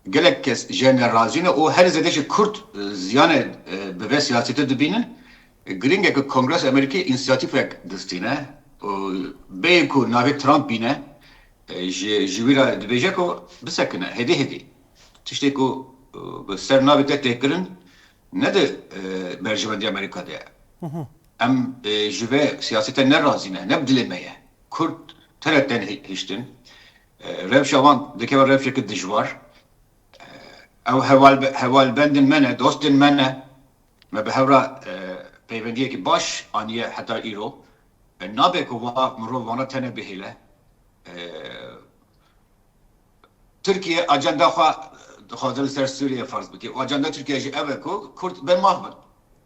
gelek kes jene razine o her zedeşi Kürt ziyane beve siyasete dibinin gringe ki Kongres Amerika inisiyatifek distine beyku navi Trump bine jivira dibece ko bisekine hedi tişte ko ser navi teklerin ne de berjevendi Amerika'da em jive siyasete ne razine ne dilemeye Kürt teretten hiçtin revşavan dikeva revşeki dijvar او هوال بندن منه دوستن منه ما بهورا پیوندیه که باش آنیه حتی ایرو نابه که مرو وانا تنه بهیله Türkiye ajanda خواهد سر سوریه فرض بکی و ajanda Türkiye جی اوه کو کرد به محبن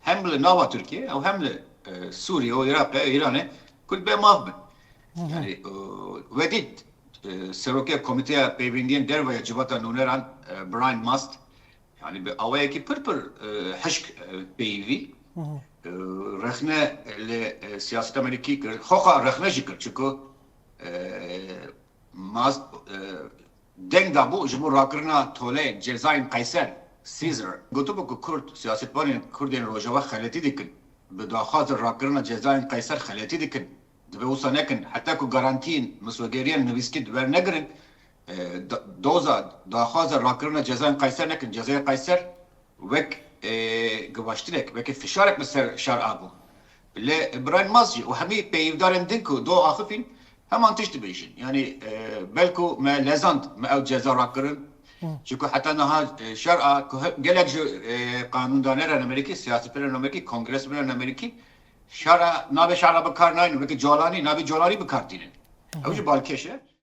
همله نوا ترکیه او همله سوریه و عراق ایران کرد به محبن yani ودید Seroke Komite Peyvendiyen Dervaya Civata Nuneran Brian Must yani bir avaya ki pır hışk peyvi rehne le siyaset Ameriki hoka rehne jikr çünkü Must denk da bu jimur rakrına tole Cezayir Kayser Caesar gotu bu Kürt siyasetvanın Kürden rojava xaleti dikin bi daxazır rakrına Cezayir Kayser xaleti dikin ve olsa nekin hatta ku garantin mesvegeriyen nüviskid ver negirin doza daxaza rakrına Cezayir Kayser nekin Cezayir Kayser vek gıvaştirek vek fişarek mesela şar abu le Brian Mazci o hemi peyivdarın dinku do axifin hemen tişti beyşin yani belku me lezant me ev ceza rakrın çünkü hatta naha şar gelek kanundaneran Ameriki siyasetlerin Ameriki kongresmenlerin Ameriki شارع نابه شارع بکار ناین وقتی جولانی نابه جولانی بکار دینن. اوج بالکشه.